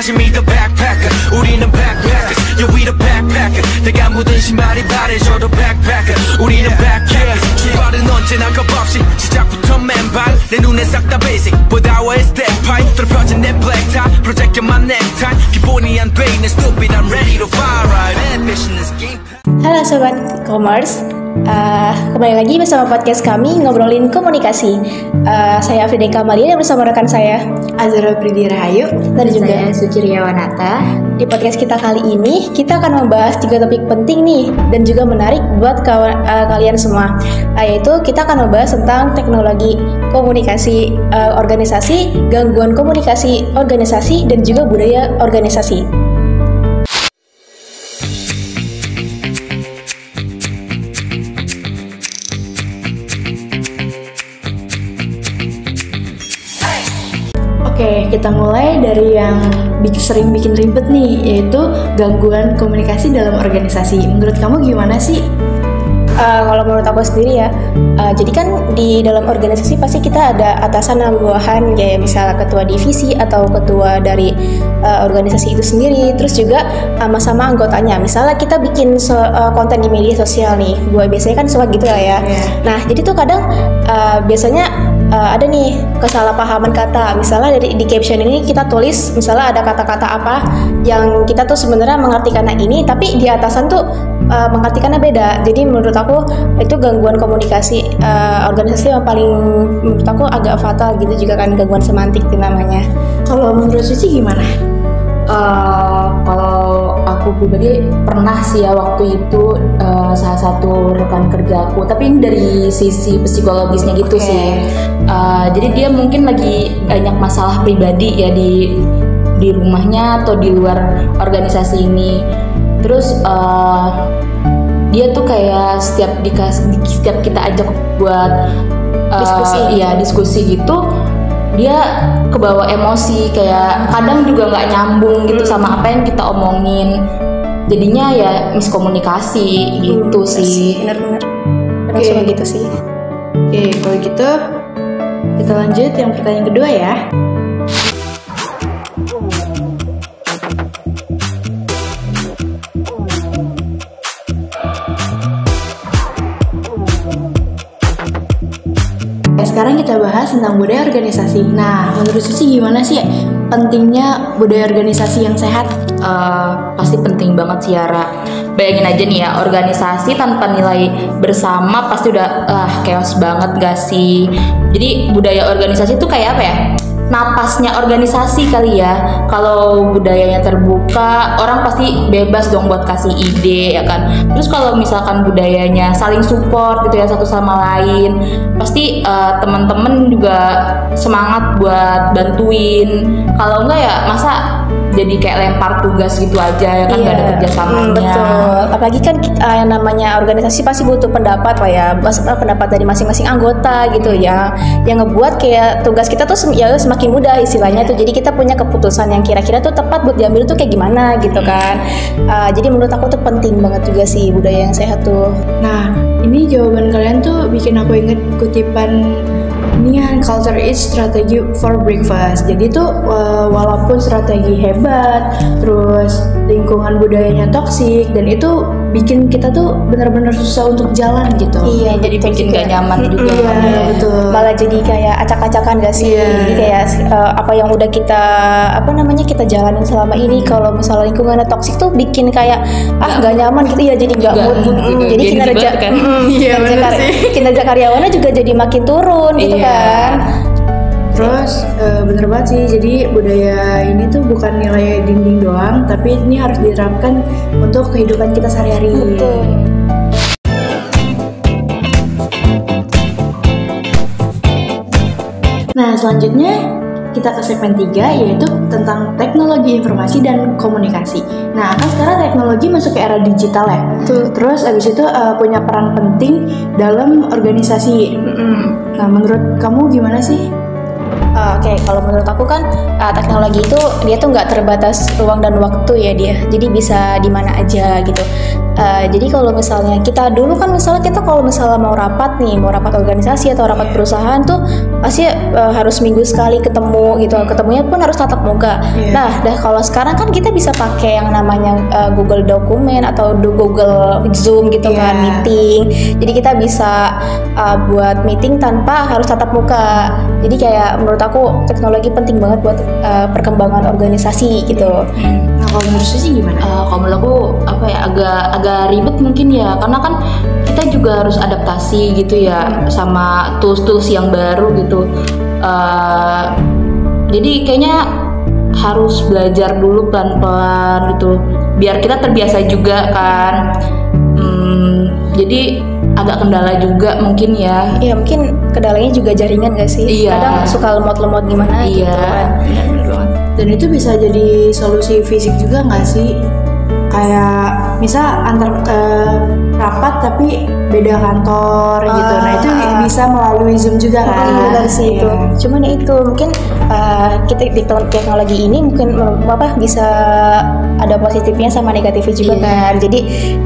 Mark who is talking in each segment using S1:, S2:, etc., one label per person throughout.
S1: 다시 meet the backpacker 우리는 backpackers Yeah we the backpacker 내가 묻은 신발이 바래져도 backpacker 우리는 backpackers 출발은 언제나 겁없이 시작부터 맨발 내 눈에 싹 다 basic 보다와의 step pipe 펴진 내 black tie 프로젝트만 necktie 기본이 안 돼 있는 stupid I'm ready to fire right ambition is game.
S2: Halo Sobat E-commerce, kembali lagi bersama podcast kami Ngobrolin Komunikasi. Saya Afrida Kamalia dan bersama rekan saya
S3: Azura Pridi Rahayu
S2: dan juga
S3: saya Suci Riawanata.
S2: Di podcast kita kali ini kita akan membahas 3 topik penting nih dan juga menarik buat kalian semua, yaitu kita akan membahas tentang teknologi komunikasi organisasi, gangguan komunikasi organisasi, dan juga budaya organisasi.
S3: Oke, kita mulai dari yang sering bikin ribet nih, yaitu gangguan komunikasi dalam organisasi. Menurut kamu gimana sih?
S2: Kalau menurut aku sendiri ya, jadi kan di dalam organisasi pasti kita ada atasan dan bawahan, kayak misalnya ketua divisi atau ketua dari organisasi itu sendiri. Terus juga sama-sama anggotanya. Misalnya kita bikin konten di media sosial nih, gue biasanya kan suka gitu lah ya. Nah, jadi tuh kadang biasanya ada nih kesalahpahaman kata. Misalnya di caption ini kita tulis misalnya ada kata-kata apa yang kita tuh sebenarnya mengartikannya ini, tapi di atasan tuh mengartikannya beda. Jadi menurut aku itu gangguan komunikasi organisasi yang paling menurut aku agak fatal gitu juga kan, gangguan semantik itu namanya.
S3: Kalau menurut Suci gimana?
S4: Kalau aku pribadi pernah sih ya waktu itu salah satu rekan kerjaku, tapi ini dari sisi psikologisnya gitu sih. Jadi dia mungkin lagi banyak masalah pribadi ya di rumahnya atau di luar organisasi ini. Terus dia tuh kayak setiap kita ajak buat diskusi gitu, dia kebawa emosi, kayak kadang juga nggak nyambung gitu sama apa yang kita omongin. Jadinya ya miskomunikasi gitu sih.
S2: Benar-benar suka gitu sih.
S3: Oke, kalau gitu kita lanjut yang pertanyaan kedua ya. Sekarang kita bahas tentang budaya organisasi. Nah, menurut Suci gimana sih pentingnya budaya organisasi yang sehat?
S4: Pasti penting banget sih Yara. Bayangin aja nih ya, organisasi tanpa nilai bersama pasti udah chaos banget gak sih? Jadi budaya organisasi itu kayak apa ya? Napasnya organisasi kali ya. Kalau budayanya terbuka, orang pasti bebas dong buat kasih ide ya kan. Terus kalau misalkan budayanya saling support gitu ya satu sama lain, pasti teman-teman juga semangat buat bantuin. Kalau enggak ya masa jadi kayak lempar tugas gitu aja ya kan, nggak ada kerjasamanya.
S2: Betul. Apalagi kan yang namanya organisasi pasti butuh pendapat lah ya, pendapat dari masing-masing anggota gitu ya, yang ngebuat kayak tugas kita tuh semakin mudah istilahnya tuh. Jadi kita punya keputusan yang kira-kira tuh tepat buat diambil tuh kayak gimana gitu kan. Jadi menurut aku tuh penting banget juga sih budaya yang sehat tuh.
S3: Nah, ini jawaban kalian tuh bikin aku inget kutipan ini kan, culture is strategy for breakfast. Jadi tuh walaupun strategi hebat, terus lingkungan budayanya toksik, dan itu bikin kita tuh benar-benar susah untuk jalan gitu.
S2: Iya,
S4: jadi bikin gak nyaman juga.
S3: Iya, betul.
S2: Malah jadi kayak acak-acakan gak sih? Jadi kayak apa yang udah kita jalanin selama ini, kalau misalnya lingkungannya toksik tuh bikin kayak gak nyaman gitu ya, jadi gak mood. Jadi kinerja
S4: kan.
S2: Kinerja karyawannya juga jadi makin turun gitu kan.
S3: Terus bener banget sih, jadi budaya ini tuh bukan nilai dinding doang, tapi ini harus diterapkan untuk kehidupan kita sehari-hari.
S2: Betul.
S3: Nah, selanjutnya kita ke segmen 3, yaitu tentang teknologi informasi dan komunikasi. Nah, kan sekarang teknologi masuk ke era digital ya. Terus abis itu punya peran penting dalam organisasi. Nah, menurut kamu gimana sih?
S2: Oke, kalau menurut aku kan teknologi itu dia tuh nggak terbatas ruang dan waktu ya dia. Jadi bisa di mana aja gitu. Jadi kalau misalnya kita dulu kan kalau misalnya mau rapat nih, mau rapat organisasi atau rapat perusahaan tuh pasti harus minggu sekali ketemu gitu. Ketemunya pun harus tatap muka. Nah, kalau sekarang kan kita bisa pakai yang namanya Google Dokumen atau Google Zoom gitu kan, meeting. Jadi kita bisa buat meeting tanpa harus tatap muka. Jadi kayak menurut aku teknologi penting banget buat perkembangan organisasi gitu.
S3: Nah, kalau menurut sih gimana?
S4: Kalau menurut aku agak ribet mungkin ya, karena kan kita juga harus adaptasi gitu ya sama tools-tools yang baru gitu. Jadi kayaknya harus belajar dulu pelan-pelan gitu, biar kita terbiasa juga kan. Jadi agak kendala juga mungkin ya.
S2: Iya, mungkin kendalanya juga jaringan gak sih?
S4: Iya.
S2: Kadang suka lemot-lemot gimana gitu kan.
S3: Benar banget. Dan itu bisa jadi solusi fisik juga nggak sih? Kayak misal antar rapat tapi beda kantor gitu. Nah itu bisa melalui Zoom juga kan?
S2: Benar sih itu. Cuman ya itu mungkin kita di teknologi ini mungkin bisa ada positifnya sama negatifnya juga kan. Jadi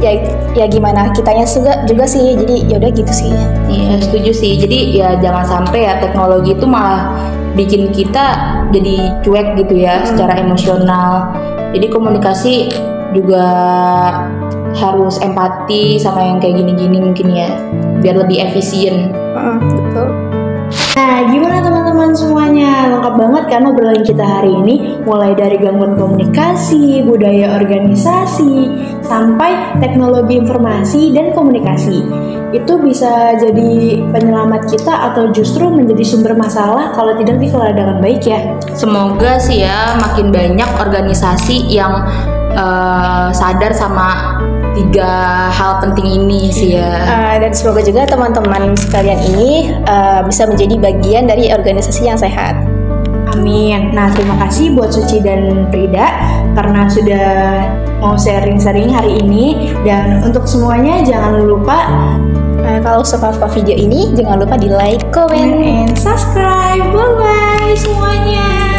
S2: ya gimana kitanya juga sih. Jadi ya udah gitu sih.
S4: Iya, setuju sih. Jadi ya jangan sampai ya teknologi itu malah bikin kita jadi cuek gitu ya secara emosional. Jadi komunikasi juga harus empati sama yang kayak gini-gini mungkin ya, biar lebih efisien.
S2: Betul.
S3: Nah, gimana teman-teman semuanya? Lengkap banget kan obrolan kita hari ini, mulai dari gangguan komunikasi, budaya organisasi, sampai teknologi informasi dan komunikasi. Itu bisa jadi penyelamat kita atau justru menjadi sumber masalah kalau tidak dikelola dengan baik ya.
S4: Semoga sih ya makin banyak organisasi yang sadar sama 3 hal penting ini sih ya.
S2: Dan semoga juga teman-teman sekalian ini bisa menjadi bagian dari organisasi yang sehat.
S3: Amin. Nah, terima kasih buat Suci dan Prida karena sudah mau sharing-sharing hari ini. Dan untuk semuanya jangan lupa
S2: kalau suka video ini jangan lupa di like, comment,
S3: and subscribe. Bye-bye semuanya.